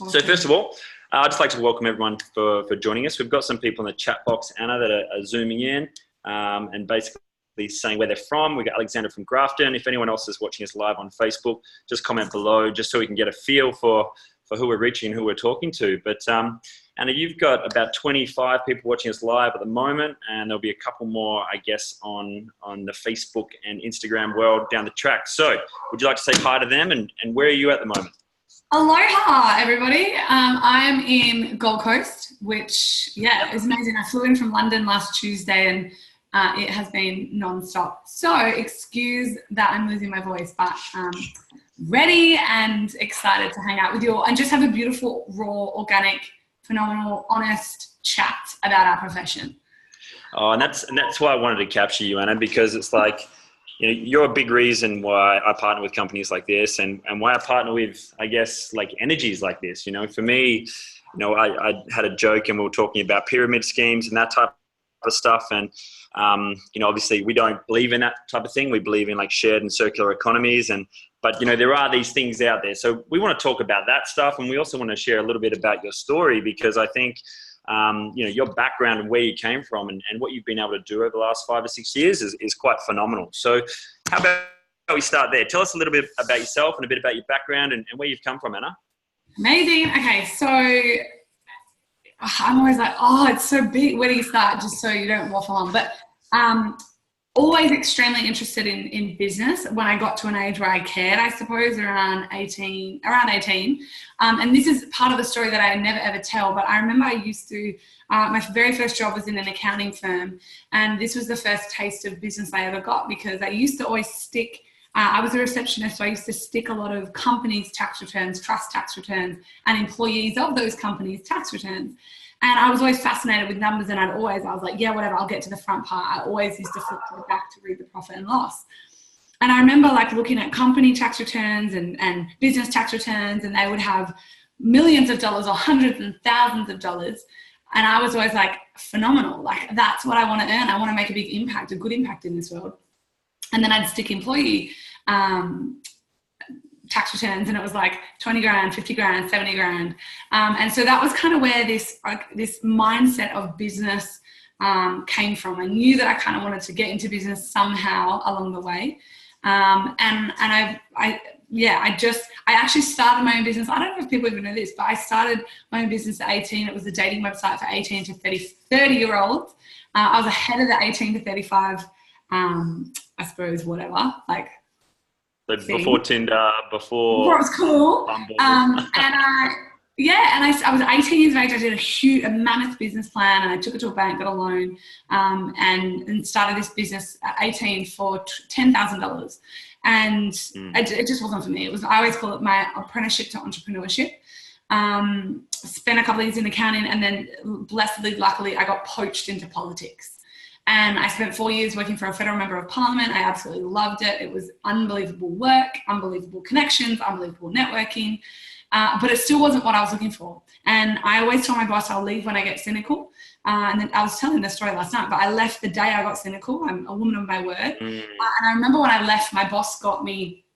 Awesome. So first of all, I'd just like to welcome everyone for joining us. We've got some people in the chat box, Anna, that are zooming in and basically saying where they're from. We've got Alexander from Grafton. If anyone else is watching us live on Facebook, just comment below just so we can get a feel for who we're reaching and who we're talking to. But Anna, you've got about 25 people watching us live at the moment, and there'll be a couple more, I guess, on the Facebook and Instagram world down the track. So would you like to say hi to them, and where are you at the moment? Aloha, everybody. I'm in Gold Coast, which, is amazing. I flew in from London last Tuesday, and it has been non-stop. So excuse that I'm losing my voice, but ready and excited to hang out with you all and just have a beautiful, raw, organic, phenomenal, honest chat about our profession. Oh, and that's why I wanted to capture you, Anna, because it's like, you know, you're a big reason why I partner with companies like this, and why I partner with, I guess, like energies like this. You know, for me, you know, I had a joke and we were talking about pyramid schemes and that type of stuff. And, you know, obviously we don't believe in that type of thing. We believe in like shared and circular economies. But, you know, there are these things out there. So we want to talk about that stuff. And we also want to share a little bit about your story, because I think, you know, your background and where you came from and what you've been able to do over the last 5 or 6 years is quite phenomenal. So how about we start there? Tell us a little bit about yourself and a bit about your background and where you've come from, Anna. Amazing. Okay, so I'm always like, oh, it's so big. Where do you start? Just so you don't waffle on. But always extremely interested in business. When I got to an age where I cared, I suppose, around 18. And this is part of the story that I never ever tell, but I remember I used to, my very first job was in an accounting firm, and this was the first taste of business I ever got, because I used to always stick, I was a receptionist, so I used to stick a lot of companies' tax returns, trust tax returns, and employees of those companies' tax returns. And I was always fascinated with numbers, and I was like, yeah, whatever, I'll get to the front part. I always used to flip to the back to read the profit and loss. And I remember like looking at company tax returns and business tax returns, and they would have millions of dollars or hundreds and thousands of dollars. And I was always like, phenomenal. Like, that's what I want to earn. I want to make a big impact, a good impact in this world. And then I'd stick employee tax returns, and it was like 20 grand, 50 grand, 70 grand. And so that was kind of where this mindset of business came from. I knew that I kind of wanted to get into business somehow along the way. I actually started my own business. I don't know if people even know this, but I started my own business at 18. It was a dating website for 18 to 30-year-olds. I was ahead of the 18 to 35, I suppose, whatever, like, before Tinder, before it was cool. Bumble. I was 18 years of age. I did a mammoth business plan, and I took it to a bank, got a loan, and started this business at 18 for $10,000. And it just wasn't for me. I always call it my apprenticeship to entrepreneurship. Spent a couple of years in accounting, and then luckily, I got poached into politics. And I spent 4 years working for a federal member of parliament. I absolutely loved it. It was unbelievable work, unbelievable connections, unbelievable networking. But it still wasn't what I was looking for. And I always told my boss I'll leave when I get cynical. And then I was telling this story last night, but I left the day I got cynical. I'm a woman of my word. And I remember when I left, my boss got me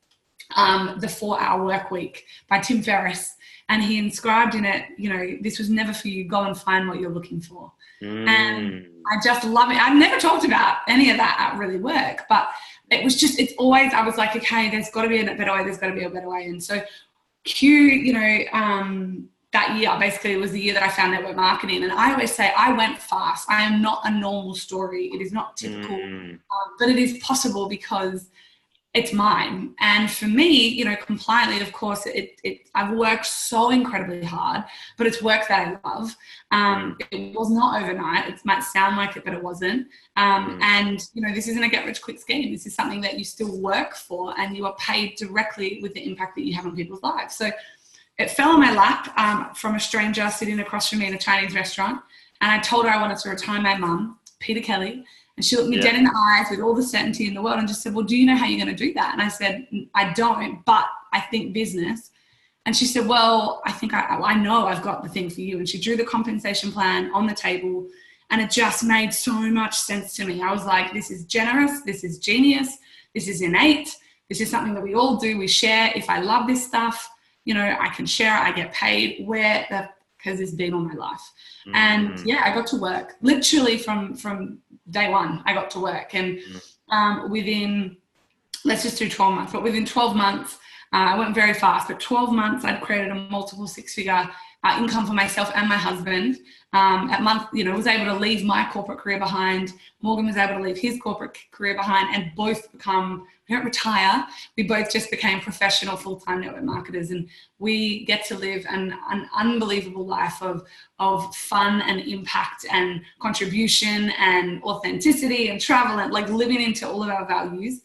The 4-Hour Work Week by Tim Ferriss. And he inscribed in it, you know, this was never for you. Go and find what you're looking for. And I just love it. I've never talked about any of that at really work, but it was just, it's always, I was like, okay, there's got to be a better way. There's got to be a better way. And so that year basically was the year that I found network marketing. And I always say, I went fast. I am not a normal story. It is not typical, but it is possible because it's mine. And for me, you know, compliantly, of course, I've worked so incredibly hard, but it's work that I love. It was not overnight. It might sound like it, but it wasn't. And, you know, this isn't a get-rich-quick scheme. This is something that you still work for, and you are paid directly with the impact that you have on people's lives. So it fell on my lap from a stranger sitting across from me in a Chinese restaurant. And I told her I wanted to retire my mum, Peter Kelly. And she looked me dead in the eyes with all the certainty in the world and just said, well, do you know how you're going to do that? And I said, I don't, but I think business. And she said, well, I think I know I've got the thing for you. And she drew the compensation plan on the table, and it just made so much sense to me. I was like, this is generous. This is genius. This is innate. This is something that we all do. We share. If I love this stuff, I can share it, I get paid. Where the has this been all my life? And yeah, I got to work literally from day one. I got to work, and within, let's just do 12 months, but within 12 months, I went very fast, but 12 months I'd created a multiple six-figure income for myself and my husband. At month, was able to leave my corporate career behind. Morgan was able to leave his corporate career behind, and both we don't retire. We both just became professional full-time network marketers, and we get to live an unbelievable life of fun and impact and contribution and authenticity and travel, and like living into all of our values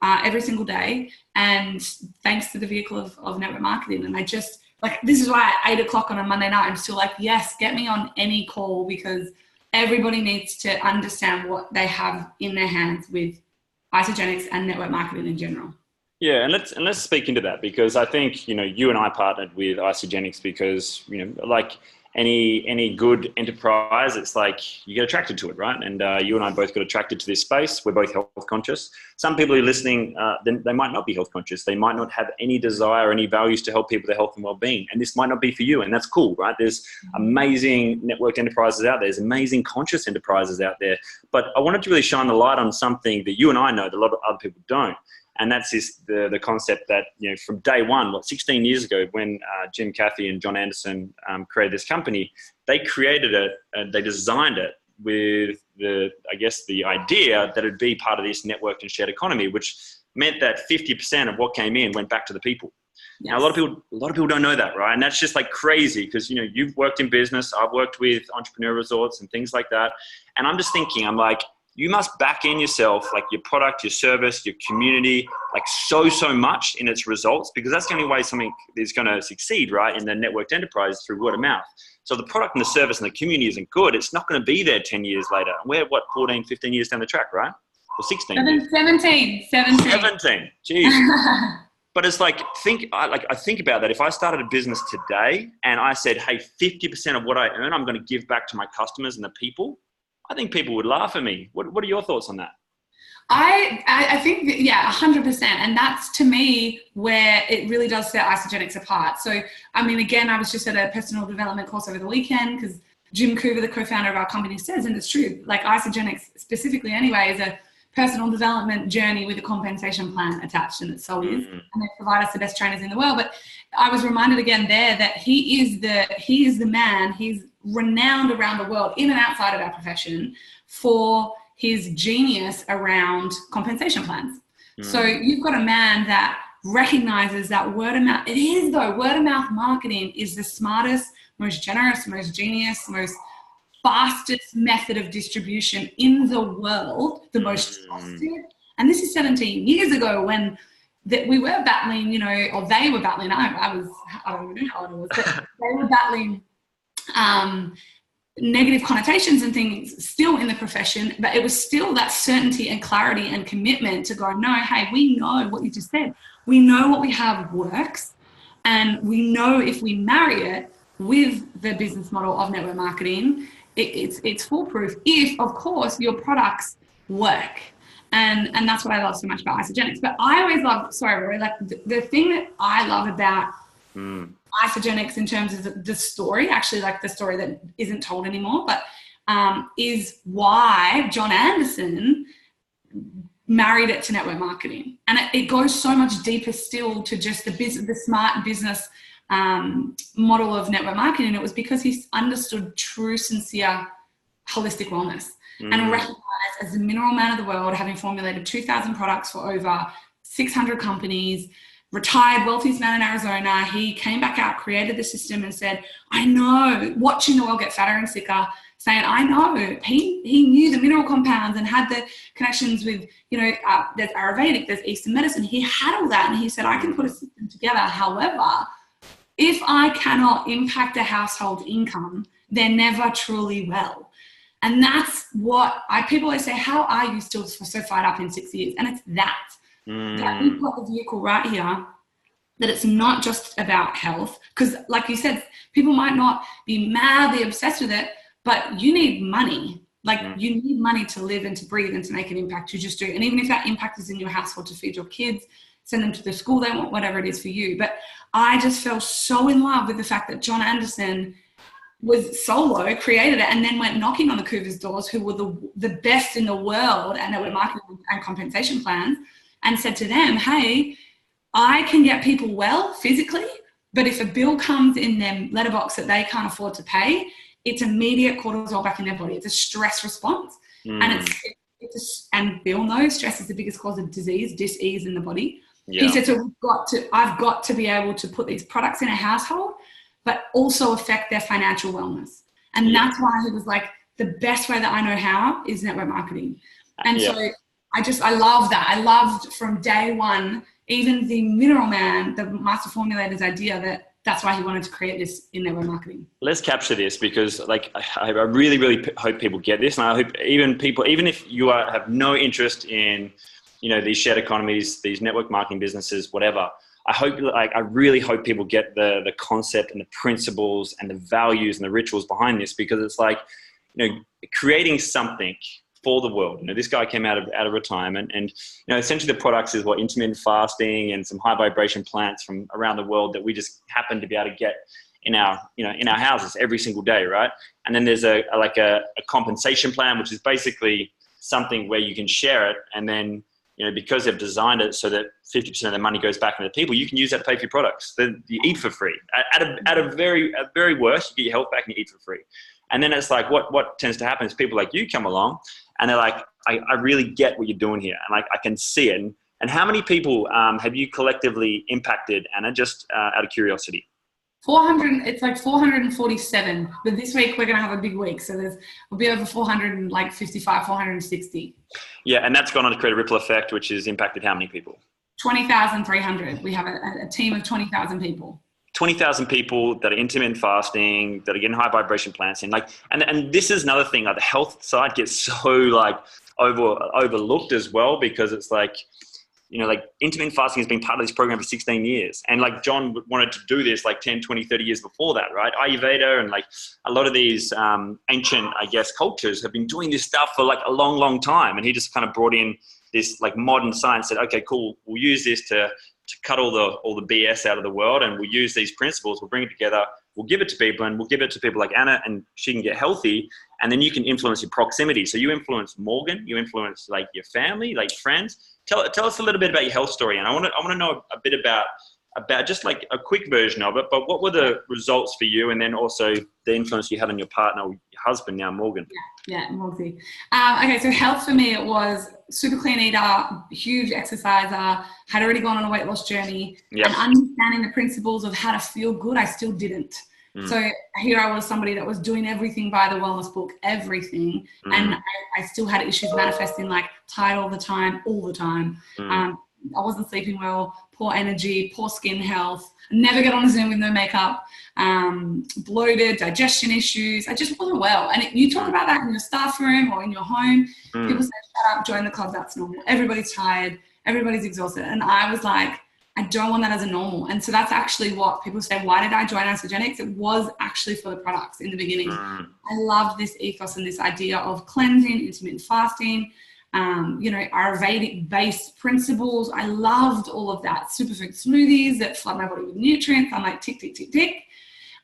every single day. And thanks to the vehicle of network marketing. And I just, like, this is why at 8 o'clock on a Monday night, I'm still like, yes, get me on any call, because everybody needs to understand what they have in their hands with Isagenix and network marketing in general. Yeah, and let's speak into that, because I think, you and I partnered with Isagenix because, like any good enterprise, it's like you get attracted to it, right? And you and I both got attracted to this space. We're both health conscious. Some people who are listening, they might not be health conscious. They might not have any desire, any values to help people with their health and well-being. And this might not be for you, and that's cool, right? There's amazing networked enterprises out there. There's amazing conscious enterprises out there. But I wanted to really shine the light on something that you and I know that a lot of other people don't. And that's the concept that, from day one, 16 years ago, when Jim Cathy and John Anderson created this company, they created it and they designed it with the idea that it'd be part of this networked and shared economy, which meant that 50% of what came in went back to the people. Yes. Now, a lot of people don't know that, right? And that's just like crazy, because, you've worked in business. I've worked with entrepreneur resorts and things like that. And I'm just thinking, I'm like, you must back in yourself, like your product, your service, your community, like so much in its results, because that's the only way something is going to succeed, right? In the networked enterprise, through word of mouth. So the product and the service and the community isn't good, it's not going to be there 10 years later. We're 14, 15 years down the track, right? Or 16 17. Jeez. But it's like, I think about that. If I started a business today and I said, hey, 50% of what I earn, I'm going to give back to my customers and the people, I think people would laugh at me. What are your thoughts on that? I think, 100%. And that's, to me, where it really does set Isagenix apart. So, I mean, again, I was just at a personal development course over the weekend, because Jim Coover, the co-founder of our company, says, and it's true, like Isagenix specifically anyway, is a personal development journey with a compensation plan attached, and it so is. And they provide us the best trainers in the world. But I was reminded again there that he is the man. He's renowned around the world, in and outside of our profession, for his genius around compensation plans. So you've got a man that recognizes that word of mouth. It is, though, word of mouth marketing is the smartest, most generous, most genius, most fastest method of distribution in the world, the most trusted. And this is 17 years ago, when we were battling, or they were battling. I don't even know how old I was, but they were battling negative connotations and things still in the profession, but it was still that certainty and clarity and commitment to go, no, hey, we know what you just said. We know what we have works, and we know if we marry it with the business model of network marketing, it's foolproof if, of course, your products work. And that's what I love so much about Isagenix. But I always love, Rory, like the thing that I love about Isagenix in terms of the story, actually, like the story that isn't told anymore, but is why John Anderson married it to network marketing. And it goes so much deeper still to just the smart business model of network marketing. It was because he understood true, sincere, holistic wellness and recognized, as the mineral man of the world, having formulated 2,000 products for over 600 companies, retired wealthiest man in Arizona, he came back out, created the system, and said, I know, watching the world get fatter and sicker, saying, I know, he knew the mineral compounds and had the connections with, there's Ayurvedic, there's Eastern medicine. He had all that, and he said, I can put a system together. However, if I cannot impact a household income, they're never truly well. And that's what people always say, how are you still so fired up in 6 years? And it's that we've got the vehicle right here, that it's not just about health. Because like you said, people might not be madly obsessed with it, but you need money. Like you need money to live and to breathe and to make an impact. You just do. And even if that impact is in your household to feed your kids, send them to the school they want, whatever it is for you. But I just fell so in love with the fact that John Anderson was solo, created it, and then went knocking on the Cougars' doors, who were the best in the world and network marketing and compensation plans, and said to them, hey, I can get people well physically, but if a bill comes in their letterbox that they can't afford to pay, it's immediate cortisol back in their body. It's a stress response. And and we all know stress is the biggest cause of disease, dis-ease in the body. Yeah. He said, so I've got to be able to put these products in a household, but also affect their financial wellness. And that's why he was like, the best way that I know how is network marketing. And so I love that. I loved from day one, even the mineral man, the master formulator's idea that's why he wanted to create this in network marketing. Let's capture this, because like I really, really hope people get this. And I hope even if you have no interest in, these shared economies, these network marketing businesses, whatever, I really hope people get the concept and the principles and the values and the rituals behind this, because it's like, creating something for the world. This guy came out of retirement, and essentially the products is what intermittent fasting and some high vibration plants from around the world that we just happen to be able to get in our houses every single day, right? And then there's a compensation plan, which is basically something where you can share it, and then because they've designed it so that 50% of the money goes back into the people, you can use that to pay for your products. Then you eat for free. At a very worst, you get your health back and you eat for free. And then it's like what tends to happen is people like you come along and they're like, I really get what you're doing here, and like I can see it. And how many people have you collectively impacted, Anna, just out of curiosity? 400. It's like 447. But this week we're going to have a big week, so we'll be over 455, 460. Yeah, and that's gone on to create a ripple effect, which has impacted how many people? 20,300. We have a team of 20,000 people. 20,000 people that are intermittent fasting, that are getting high vibration plants in. And this is another thing, like the health side gets so like overlooked as well, because it's like, like intermittent fasting has been part of this program for 16 years. And like John wanted to do this like 10, 20, 30 years before that, right? Ayurveda and like a lot of these ancient, I guess, cultures have been doing this stuff for like a long, long time. And he just kind of brought in this like modern science, said, okay, cool, we'll use this to cut all the BS out of the world, and we'll use these principles, we'll bring it together, we'll give it to people, and we'll give it to people like Anna, and she can get healthy, and then you can influence your proximity. So you influence Morgan, you influence like your family, like friends. Tell us a little bit about your health story, and I want to know a bit about just like a quick version of it, but what were the results for you, and then also the influence you had on your partner, or your husband now, Morgan? Yeah, Morgan. Okay, so health for me, it was super clean eater, huge exerciser, had already gone on a weight loss journey, and understanding the principles of how to feel good, I still didn't. So here I was, somebody that was doing everything by the wellness book, everything, and I still had issues manifesting, like tired all the time. I wasn't sleeping well, poor energy, poor skin health, never get on a Zoom with no makeup, bloated, digestion issues. I just wasn't well. And you talk about that in your staff room or in your home. People say, shut up, join the club, that's normal. Everybody's tired, everybody's exhausted. And I was like, I don't want that as a normal. And so that's actually what people say, why did I join Isogenics? It was actually for the products in the beginning. I loved this ethos and this idea of cleansing, intermittent fasting, Ayurvedic-based principles. I loved all of that. Superfood smoothies that flood my body with nutrients. I'm like, tick, tick, tick, tick.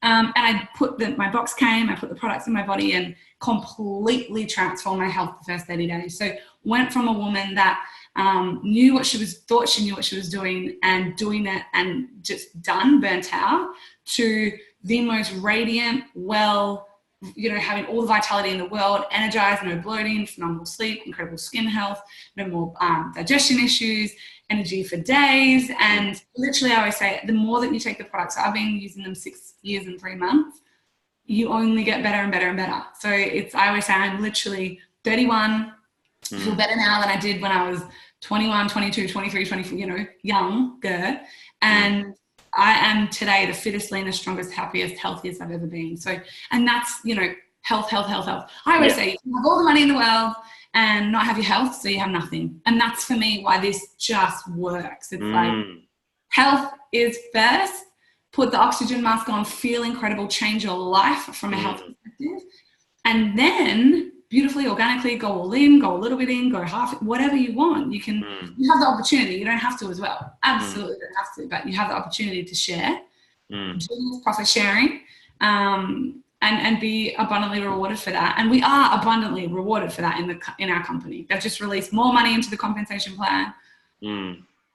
And I put my box came, I put the products in my body and completely transformed my health the first 30 days. So went from a woman that thought she knew what she was doing and doing it and just burnt out, to the most radiant, having all the vitality in the world, energized, no bloating, phenomenal sleep, incredible skin health, no more digestion issues, energy for days. And literally, I always say, the more that you take the products, I've been using them 6 years and 3 months, you only get better and better and better. So I always say, I'm literally 31, feel better now than I did when I was 21, 22, 23, 24, younger. And I am today the fittest, leanest, strongest, happiest, healthiest I've ever been. So, and that's, health. I always say, you can have all the money in the world and not have your health, so you have nothing. And that's for me why this just works. It's like, health is first, put the oxygen mask on, feel incredible, change your life from a health perspective. And then beautifully, organically, go all in, go a little bit in, go half, whatever you want. You can, you have the opportunity. You don't have to as well. Absolutely don't have to, but you have the opportunity to share, profit sharing, and be abundantly rewarded for that. And we are abundantly rewarded for that in our company. They've just released more money into the compensation plan.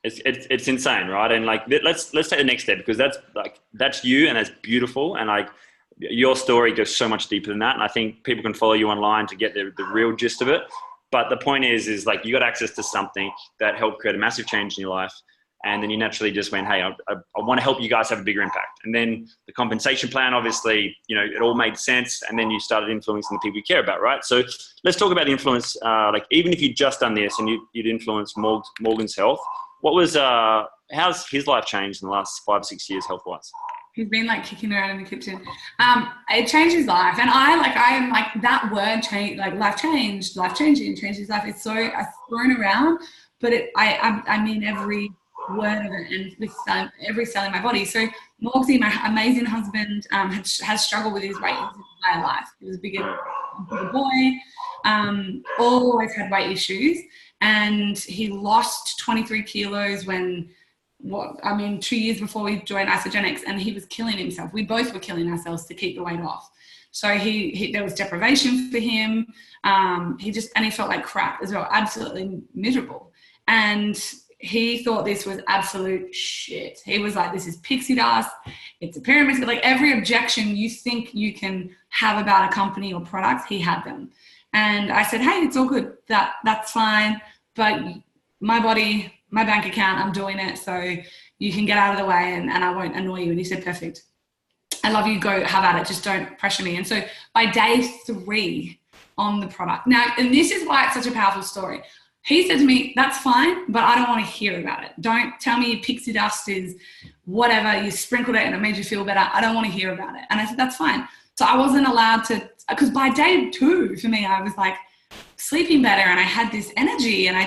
It's insane, right? And like, let's take the next step, because that's you, and that's beautiful. And like, your story goes so much deeper than that. And I think people can follow you online to get the real gist of it. But the point is like, you got access to something that helped create a massive change in your life. And then you naturally just went, hey, I want to help you guys have a bigger impact. And then the compensation plan, obviously, it all made sense. And then you started influencing the people you care about, right? So let's talk about influence. Like, even if you'd just done this and you'd influenced Morgan's health, how's his life changed in the last 5 or 6 years health-wise? He's been like kicking around in the kitchen. It changed his life. And I am like that word change, like life changing, changed his life. It's so, I've thrown around, but I mean every word of it, and with every cell in my body. So Morgsy, my amazing husband, has struggled with his weight his entire life. He was a bigger boy, always had weight issues, and he lost 23 kilos 2 years before we joined Isogenics, and he was killing himself. We both were killing ourselves to keep the weight off. So there was deprivation for him. He felt like crap as well, absolutely miserable. And he thought this was absolute shit. He was like, this is pixie dust. It's a pyramid. Like, every objection you think you can have about a company or product, he had them. And I said, hey, it's all good. That's fine. But my body, my bank account, I'm doing it. So you can get out of the way and I won't annoy you. And he said, perfect. I love you. Go have at it. Just don't pressure me. And so by day 3 on the product. Now, and this is why it's such a powerful story. He said to me, that's fine, but I don't want to hear about it. Don't tell me pixie dust is whatever, you sprinkled it and it made you feel better. I don't want to hear about it. And I said, that's fine. So I wasn't allowed to, because by day 2 for me, I was like sleeping better and I had this energy and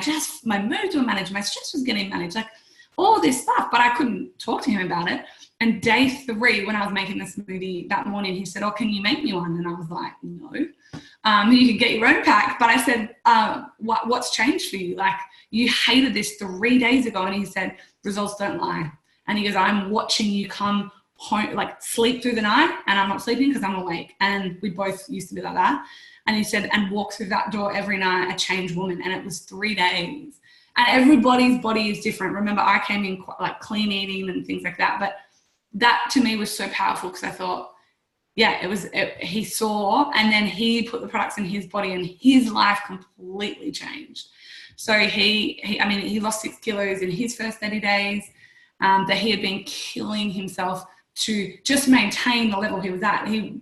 my moods were managed, my stress was getting managed, like all this stuff, but I couldn't talk to him about it. And day 3, when I was making the smoothie that morning, he said, oh, can you make me one? And I was like, no. You can get your own pack. But I said, what's changed for you? Like, you hated this 3 days ago. And he said, results don't lie. And he goes, I'm watching you come home, like sleep through the night, and I'm not sleeping because I'm awake. And we both used to be like that. And he said, and walk through that door every night, a changed woman. And it was 3 days. And everybody's body is different. Remember, I came in like clean eating and things like that. But that to me was so powerful, because I thought, he saw, and then he put the products in his body and his life completely changed. So he lost 6 kilos in his first 30 days, that he had been killing himself to just maintain the level he was at. He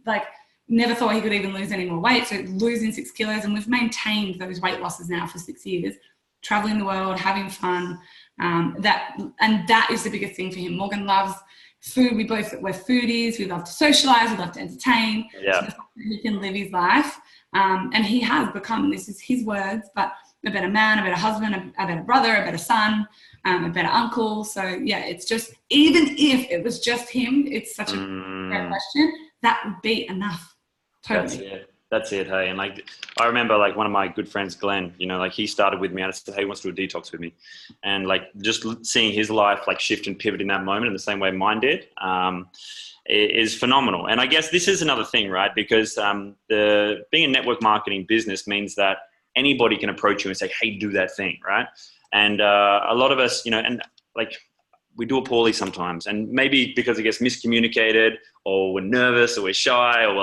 never thought he could even lose any more weight. So losing 6 kilos, and we've maintained those weight losses now for 6 years, traveling the world, having fun. That is the biggest thing for him. Morgan loves food. We're foodies. We love to socialize. We love to entertain. Yeah. So he can live his life. And he has become, this is his words, but a better man, a better husband, a better brother, a better son, a better uncle. So yeah, it's just, even if it was just him, it's such a great question, that would be enough. Totally. That's it. Hey. And like, I remember like one of my good friends, Glenn, like he started with me and I said, hey, he wants to do a detox with me. And like, just seeing his life like shift and pivot in that moment in the same way mine did, is phenomenal. And I guess this is another thing, right? Because being a network marketing business means that anybody can approach you and say, hey, do that thing, right? And a lot of us, and like, we do it poorly sometimes, and maybe because it gets miscommunicated, or we're nervous, or we're shy, or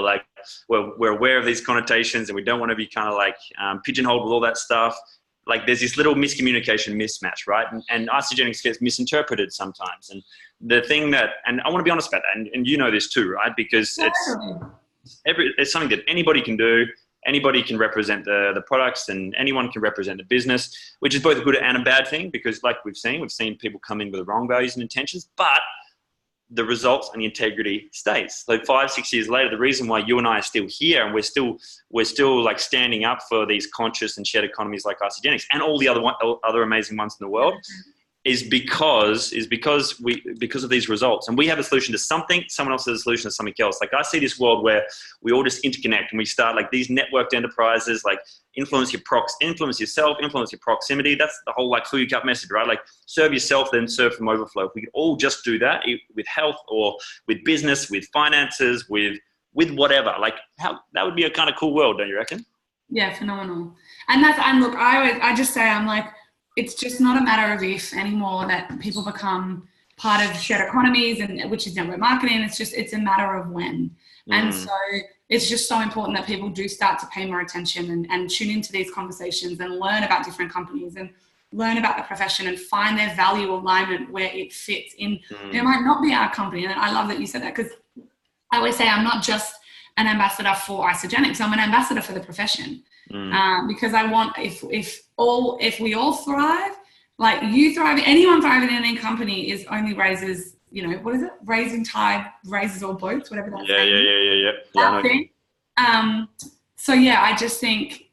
we're aware of these connotations and we don't want to be kind of like pigeonholed with all that stuff. Like, there's this little miscommunication mismatch, right? And isogenics gets misinterpreted sometimes. And the thing and I want to be honest about that, and you know this too, right? Because it's something that anybody can do. Anybody can represent the products, and anyone can represent the business, which is both a good and a bad thing, because like we've seen people come in with the wrong values and intentions, but the results and the integrity stays. So 5-6 years later, the reason why you and I are still here, and we're still like standing up for these conscious and shared economies like Isogenics and all the other amazing ones in the world, is because of these results, and we have a solution to something, someone else has a solution to something else. Like I see this world where we all just interconnect and we start like these networked enterprises, like influence yourself, influence your proximity. That's the whole like fill your cup message, right? Like serve yourself, then serve from overflow. If we could all just do that with health or with business, with finances, with whatever, like how that would be a kind of cool world, don't you reckon? Yeah, phenomenal. And look, I just say, I'm like, it's just not a matter of if anymore that people become part of shared economies, and which is network marketing. It's a matter of when. And so it's just so important that people do start to pay more attention and tune into these conversations and learn about different companies and learn about the profession and find their value alignment where it fits in. It might not be our company. And I love that you said that, because I always say I'm not just an ambassador for Isogenics, I'm an ambassador for the profession. Because I want, if we all thrive, like you thrive, anyone thriving in any company is only raises, what is it? Raising tide raises all boats, whatever that's. Yeah. That thing. So yeah, I just think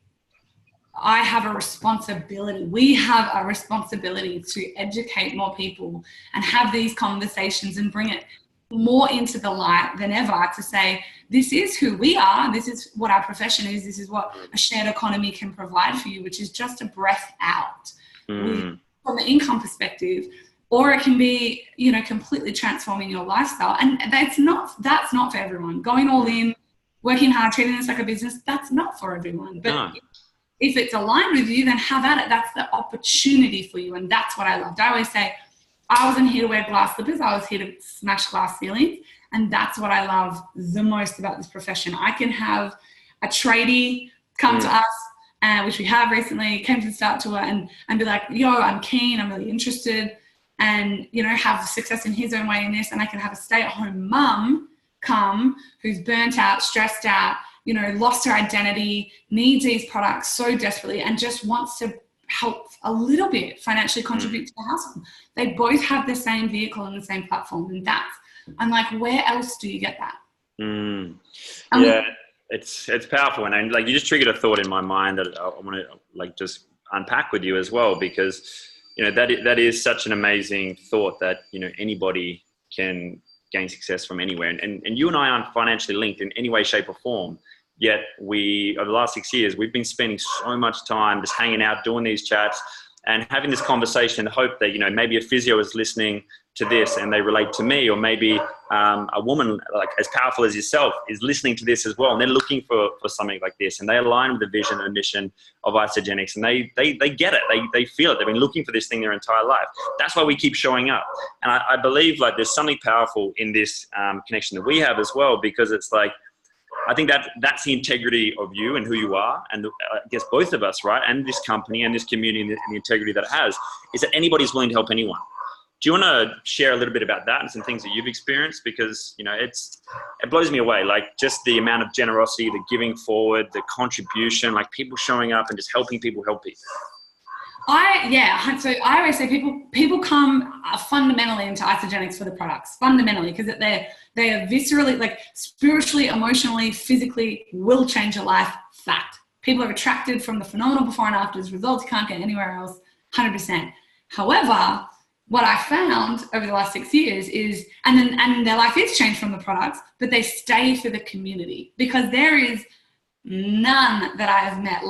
I have a responsibility. We have a responsibility to educate more people and have these conversations and bring it more into the light than ever, to say, this is who we are, this is what our profession is, this is what a shared economy can provide for you, which is just a breath out from the income perspective, or it can be, completely transforming your lifestyle. And that's not for everyone. Going all in, working hard, treating this like a business, that's not for everyone. But if it's aligned with you, then have at it. That's the opportunity for you. And that's what I loved. I always say, I wasn't here to wear glass slippers. I was here to smash glass ceilings. And that's what I love the most about this profession. I can have a tradie come to us, which we have recently, came to the Start Tour, and be like, yo, I'm keen, I'm really interested, and, have success in his own way in this. And I can have a stay-at-home mum come who's burnt out, stressed out, lost her identity, needs these products so desperately, and just wants to help a little bit financially contribute to the household. They both have the same vehicle and the same platform, and I'm like, where else do you get that? It's powerful, and like you just triggered a thought in my mind that I want to like just unpack with you as well, because that is such an amazing thought that anybody can gain success from anywhere, and you and I aren't financially linked in any way, shape, or form. Yet over the last 6 years, we've been spending so much time just hanging out, doing these chats and having this conversation in the hope that, maybe a physio is listening to this and they relate to me, or maybe a woman like as powerful as yourself is listening to this as well. And they're looking for something like this, and they align with the vision and mission of Isogenics, and they get it. They feel it. They've been looking for this thing their entire life. That's why we keep showing up. And I believe like there's something powerful in this connection that we have as well, because it's like, I think that's the integrity of you and who you are, and I guess both of us, right? And this company and this community and the integrity that it has, is that anybody's willing to help anyone. Do you want to share a little bit about that and some things that you've experienced? Because, it blows me away. Like just the amount of generosity, the giving forward, the contribution, like people showing up and just helping people help people. So I always say people come fundamentally into Isogenics for the products, fundamentally, because they are viscerally, like spiritually, emotionally, physically will change your life. Fact. People are attracted from the phenomenal before and afters, results you can't get anywhere else, 100%. However, what I found over the last 6 years is, and their life is changed from the products, but they stay for the community, because there is none that I have met.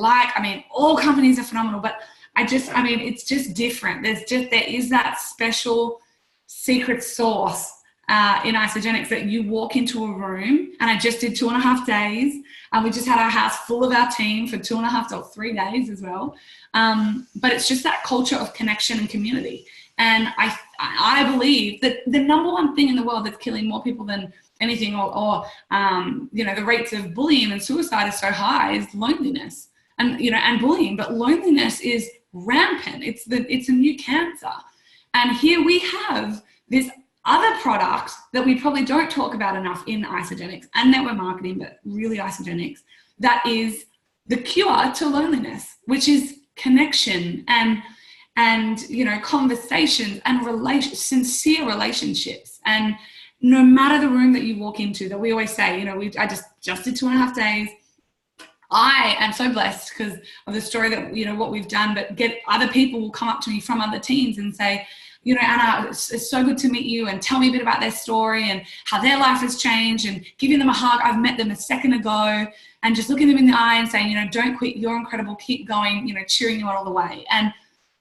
All companies are phenomenal, but it's just different. There is that special secret sauce in Isogenics that you walk into a room, and I just did 2.5 days, and we just had our house full of our team for 2.5 or 3 days as well. But it's just that culture of connection and community. And I believe that the number one thing in the world that's killing more people than anything, or the rates of bullying and suicide is so high, is loneliness and bullying. But loneliness is rampant. It's a new cancer. And here we have this other product that we probably don't talk about enough in Isogenics and network marketing, but really Isogenics, that is the cure to loneliness, which is connection and conversations and sincere relationships. And no matter the room that you walk into, that we always say, I just did 2.5 days. I am so blessed because of the story that, what we've done, but other people will come up to me from other teams and say, you know, Anna, it's so good to meet you, and tell me a bit about their story and how their life has changed, and giving them a hug. I've met them a second ago, and just looking them in the eye and saying, you know, don't quit, you're incredible, keep going, you know, cheering you on all the way. And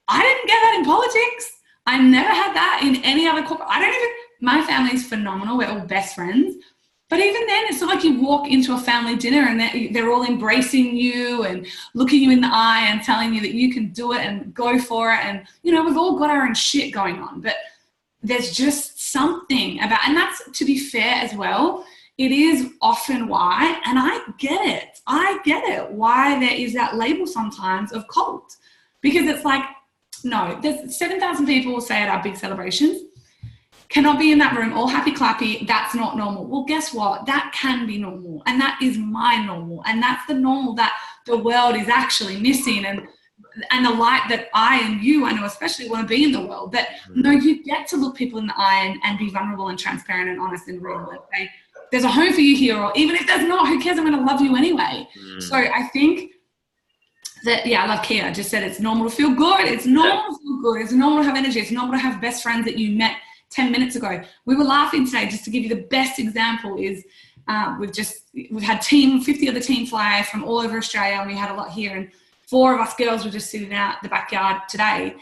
I didn't get that in politics. I never had that in any other corporate. My family's phenomenal. We're all best friends. But even then, it's not like you walk into a family dinner and they're all embracing you and looking you in the eye and telling you that you can do it and go for it. And, you know, we've all got our own shit going on. But there's just something about, and that's, to be fair as well, it is often why, and I get it, why there is that label sometimes of cult. Because it's like, no, there's 7,000 people say at our big celebrations, cannot be in that room all happy clappy. That's not normal. Well, guess what? That can be normal, and that is my normal, and that's the normal that the world is actually missing, and the light that I and you, I know especially, want to be in the world. That no, you get to look people in the eye and be vulnerable and transparent and honest and real and say, there's a home for you here, or even if there's not, who cares? I'm going to love you anyway. So I think that, yeah, I love Kia. Just said it's normal to feel good. It's normal to feel good. It's normal to have energy. It's normal to have best friends that you met 10 minutes ago. We were laughing today, just to give you the best example is we've had 50 of the team fly from all over Australia, and we had a lot here, and 4 of us girls were just sitting out the backyard today,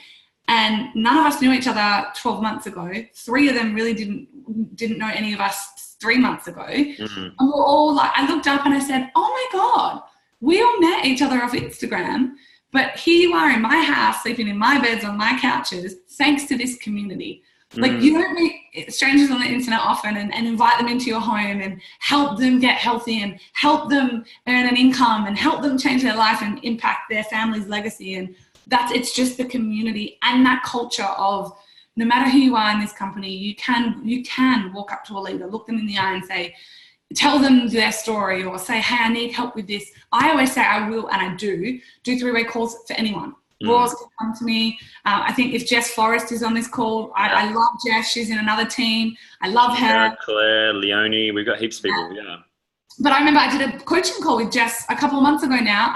and none of us knew each other 12 months ago. 3 of them really didn't know any of us 3 months ago. And we're all like, I looked up and I said, oh my God, we all met each other off Instagram, but here you are in my house, sleeping in my beds on my couches, thanks to this community. Like, you don't meet strangers on the internet often and invite them into your home and help them get healthy and help them earn an income and help them change their life and impact their family's legacy. And it's just the community and that culture of, no matter who you are in this company, you can walk up to a leader, look them in the eye and say, tell them their story, or say, hey, I need help with this. I always say I will, and I do 3-way calls for anyone. Roars can come to me. I think if Jess Forrest is on this call, I love Jess. She's in another team. I love her. Claire, Leonie, we've got heaps of people, But I remember I did a coaching call with Jess a couple of months ago now.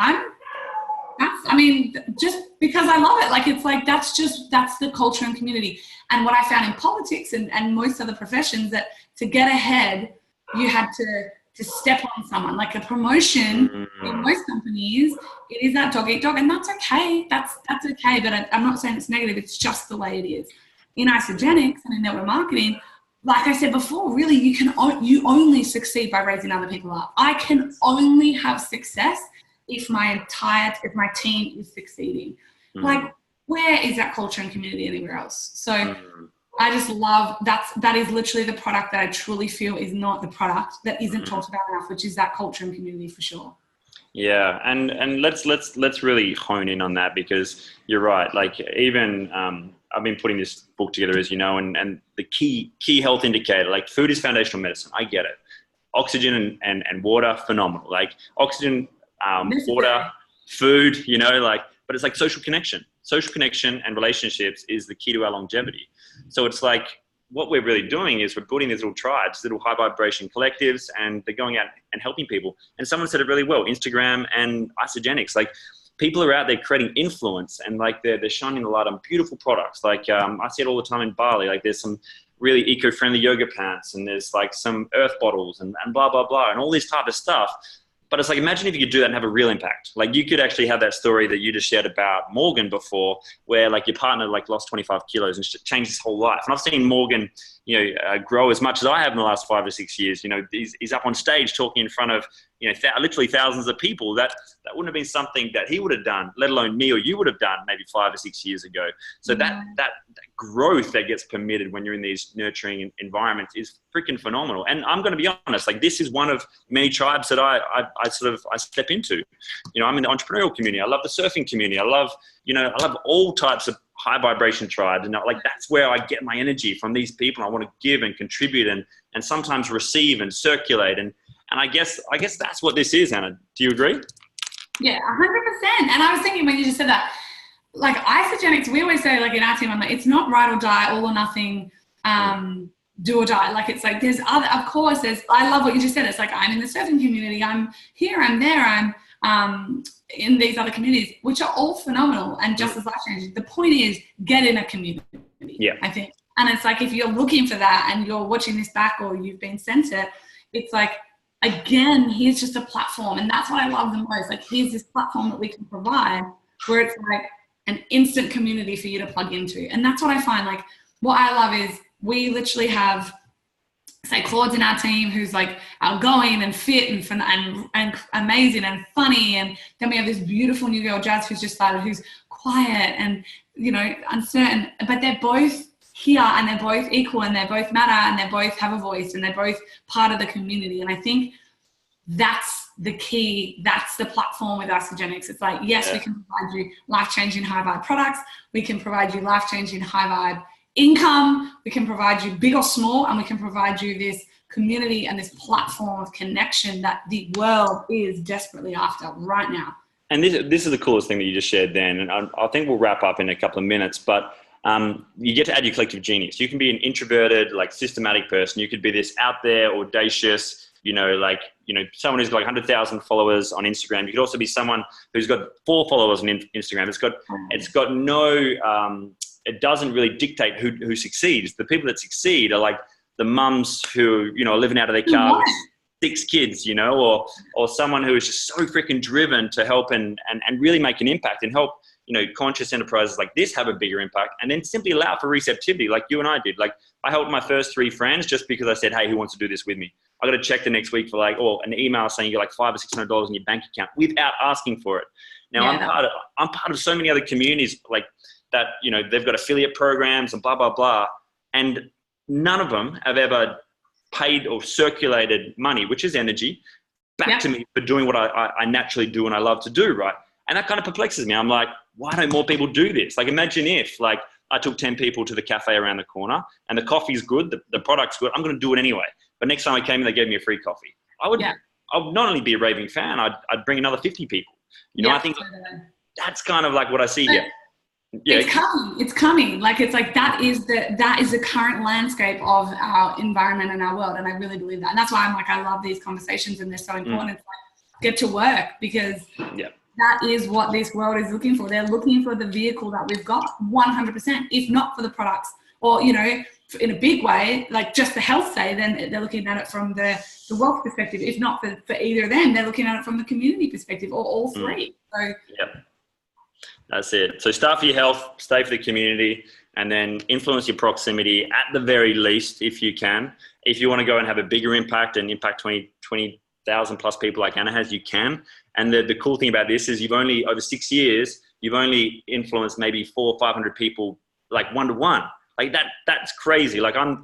Just because I love it. Like, it's like, that's the culture and community. And what I found in politics and most other professions, that to get ahead, you had to step on someone. Like a promotion in most companies, it is that dog eat dog, and that's okay. That's okay, but I'm not saying it's negative. It's just the way it is. In Isogenics and in network marketing, like I said before, really you only succeed by raising other people up. I can only have success if my team is succeeding. Like, where is that culture and community anywhere else? So I just love that is literally the product that I truly feel is not the product that isn't talked about enough, which is that culture and community for sure. Yeah, and let's really hone in on that, because you're right. Like, even I've been putting this book together, as you know, and the key health indicator, like, food is foundational medicine. I get it. Oxygen and water, phenomenal. Like, oxygen, water, food, you know, like, but it's like social connection and relationships is the key to our longevity. So it's like, what we're really doing is we're building these little tribes, little high vibration collectives, and they're going out and helping people. And someone said it really well, Instagram and Isogenics, like, people are out there creating influence, and like they're shining the light on beautiful products. Like, I see it all the time in Bali. Like, there's some really eco-friendly yoga pants, and there's like some earth bottles and blah, blah, blah, and all this type of stuff. But it's like, imagine if you could do that and have a real impact. Like, you could actually have that story that you just shared about Morgan before, where like your partner like lost 25 kilos and changed his whole life. And I've seen Morgan, grow as much as I have in the last 5 or 6 years. You know, he's up on stage talking in front of, literally thousands of people. That wouldn't have been something that he would have done, let alone me or you would have done maybe 5 or 6 years ago. So that growth that gets permitted when you're in these nurturing environments is freaking phenomenal. And I'm going to be honest, like, this is one of many tribes that I step into. I'm in the entrepreneurial community. I love the surfing community. I love all types of high vibration tribes. And like, that's where I get my energy from, these people. I want to give and contribute and sometimes receive and circulate. And I guess that's what this is, Anna. Do you agree? Yeah, 100%. And I was thinking when you just said that, like, Isogenics, we always say, like, in our team, I'm like, it's not ride or die, all or nothing, do or die. Like, it's like, there's other, of course, I love what you just said. It's like, I'm in the surfing community, I'm here, I'm there, I'm in these other communities, which are all phenomenal and just as life changing. The point is, get in a community. Yeah. I think. And it's like, if you're looking for that and you're watching this back or you've been sent it, it's like, again, here's just a platform. And that's what I love the most. Like, here's this platform that we can provide where it's like an instant community for you to plug into. And that's what I find, like, what I love is we literally have, say, Claude's in our team who's like outgoing and fit and fun and amazing and funny. And then we have this beautiful new girl, Jazz, who's just started, who's quiet and, you know, uncertain. But they're both here and they're both equal and they both matter and they both have a voice and they're both part of the community. And I think that's the key. That's the platform with Isagenix. It's like, yes, we can provide you life-changing high vibe products. We can provide you life-changing high vibe income. We can provide you big or small, and we can provide you this community and this platform of connection that the world is desperately after right now. And this is the coolest thing that you just shared then. And I think we'll wrap up in a couple of minutes, but you get to add your collective genius. You can be an introverted, like systematic person. You could be this out there, audacious, someone who's got like 100,000 followers on Instagram. You could also be someone who's got 4 followers on Instagram. It's got no, it doesn't really dictate who succeeds. The people that succeed are like the mums who, are living out of their car with 6 kids, or someone who is just so freaking driven to help and really make an impact and help, conscious enterprises like this have a bigger impact, and then simply allow for receptivity like you and I did. Like, I helped my first 3 friends just because I said, hey, who wants to do this with me? I got to check the next week for an email saying you get like $500 or $600 in your bank account without asking for it. Now I'm part of so many other communities like that, they've got affiliate programs and blah, blah, blah. And none of them have ever paid or circulated money, which is energy, back to me for doing what I naturally do and I love to do, right? And that kind of perplexes me. I'm like, why don't more people do this? Like, imagine if I took 10 people to the cafe around the corner and the coffee's good, the product's good, I'm going to do it anyway. But next time I came in, they gave me a free coffee. I would not only be a raving fan, I'd bring another 50 people. I think that's kind of like what I see here. Yeah. It's coming. Like, it's like, that is the current landscape of our environment and our world. And I really believe that. And that's why I'm like, I love these conversations and they're so important. It's like, get to work, because that is what this world is looking for. They're looking for the vehicle that we've got 100%, if not for the products or, in a big way, like just the health say, then they're looking at it from the wealth perspective. If not for either of them, they're looking at it from the community perspective, or all 3. So that's it. So start for your health, stay for the community, and then influence your proximity at the very least if you can. If you want to go and have a bigger impact and impact 20,000 plus people like Anna has, you can. And the cool thing about this is over 6 years, you've only influenced maybe 400 or 500 people, like 1-to-1. Like that's crazy. Like I'm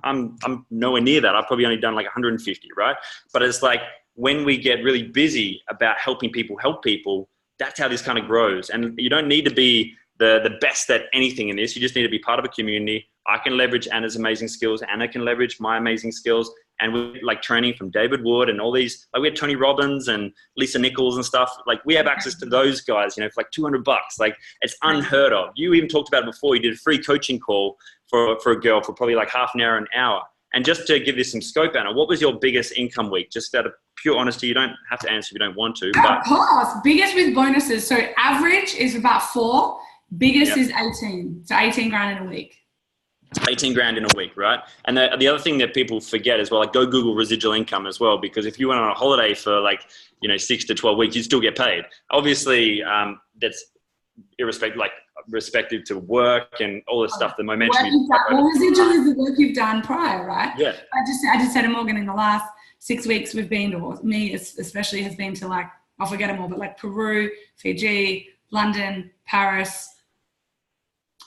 nowhere near that. I've probably only done like 150, right? But it's like, when we get really busy about helping people help people, that's how this kind of grows. And you don't need to be the best at anything in this. You just need to be part of a community. I can leverage Anna's amazing skills. Anna can leverage my amazing skills. And we're like training from David Wood and all these, like we had Tony Robbins and Lisa Nichols and stuff. Like, we have access to those guys, for like $200. Like, it's unheard of. You even talked about it before. You did a free coaching call for a girl for probably like half an hour, an hour. And just to give this some scope, Anna, what was your biggest income week? Just out of pure honesty, you don't have to answer if you don't want to. But of course, biggest with bonuses. So average is about 4, biggest is 18. So 18 grand in a week. 18 grand in a week, right? And the other thing that people forget as well, like, go Google residual income as well, because if you went on a holiday for 6 to 12 weeks, you'd still get paid. Obviously, that's respective to work and all this stuff, the momentum. Residual is the work you've done prior, right? Yeah. I just said to Morgan, in the last 6 weeks we've been to, or me especially has been to, like, I'll forget them all, but like Peru, Fiji, London, Paris,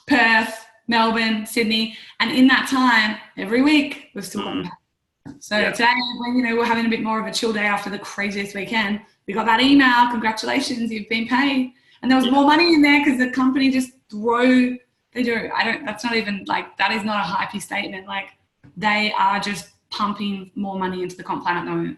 Perth, Melbourne, Sydney, and in that time, every week we've still gotten paid. So today, when we're having a bit more of a chill day after the craziest weekend, we got that email, congratulations, you've been paid. And there was more money in there because the company just that's not even like, that is not a hypey statement. Like, they are just pumping more money into the comp plan at the moment.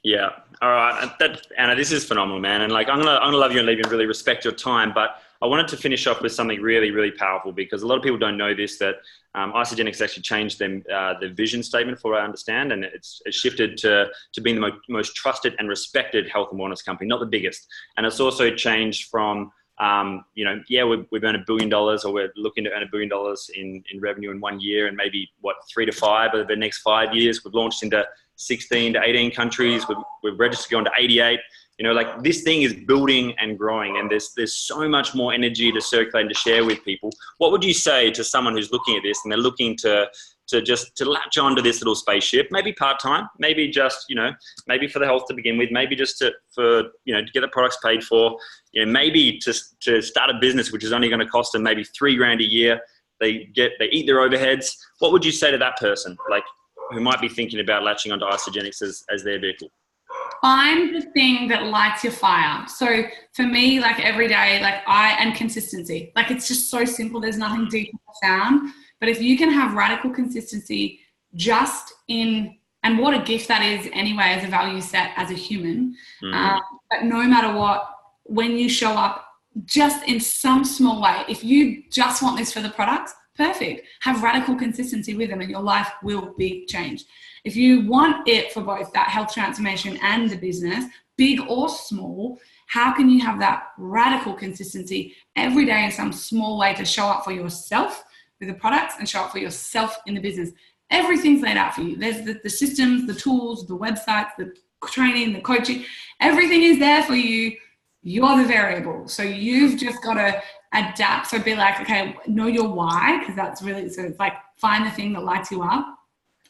Yeah. All right. Anna, this is phenomenal, man. And like, I'm gonna love you and leave you and really respect your time. But I wanted to finish off with something really, really powerful, because a lot of people don't know this, that Isagenix actually changed the vision statement, for what I understand, and it's shifted to being the most trusted and respected health and wellness company, not the biggest. And it's also changed from yeah, we've earned $1 billion, or we're looking to earn $1 billion in revenue in 1 year, and maybe 3 to 5 over the next 5 years. We've launched into 16 to 18 countries. We've registered going to 88. Like this thing is building and growing, and there's so much more energy to circulate and to share with people. What would you say to someone who's looking at this and they're looking to latch onto this little spaceship, maybe part-time, maybe just, maybe for the health to begin with, maybe just to get the products paid for, maybe to start a business, which is only going to cost them maybe $3,000 a year. They eat their overheads. What would you say to that person, like, who might be thinking about latching onto Isagenix as their vehicle? Find the thing that lights your fire. So for me, like every day, and consistency, like it's just so simple. There's nothing deep or profound, but if you can have radical consistency and what a gift that is anyway, as a value set as a human, but no matter what, when you show up just in some small way, if you just want this for the products, perfect. Have radical consistency with them and your life will be changed. If you want it for both that health transformation and the business, big or small, how can you have that radical consistency every day in some small way to show up for yourself with the products and show up for yourself in the business? Everything's laid out for you. There's the systems, the tools, the websites, the training, the coaching, everything is there for you. You're the variable. So you've just got to adapt. So be like, okay, know your why, because that's really, so it's like find the thing that lights you up.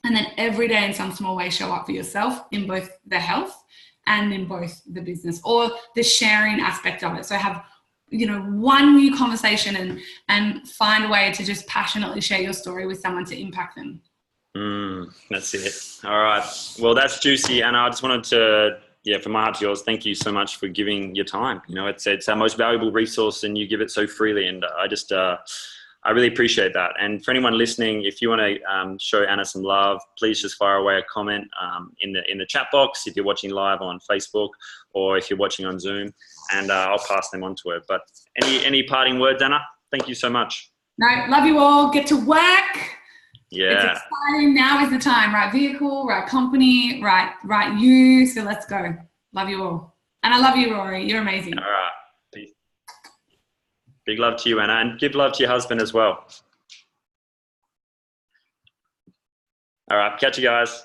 And then every day in some small way, show up for yourself in both the and in both the business or the sharing aspect of it. So have, one new conversation and find a way to just passionately share your story with someone to impact them. That's it. All right. Well, that's juicy. And I just wanted to, from my heart to yours, thank you so much for giving your time. It's our most valuable resource and you give it so freely. And I really appreciate that. And for anyone listening, if you want to show Anna some love, please just fire away a comment in the chat box if you're watching live on Facebook or if you're watching on Zoom, and I'll pass them on to her. But any parting words, Anna? Thank you so much. No, love you all. Get to work. Yeah. It's exciting. Now is the time. Right vehicle, right company, right you. So let's go. Love you all. And I love you, Rory. You're amazing. All right. Peace. Big love to you, Anna, and give love to your husband as well. All right. Catch you guys.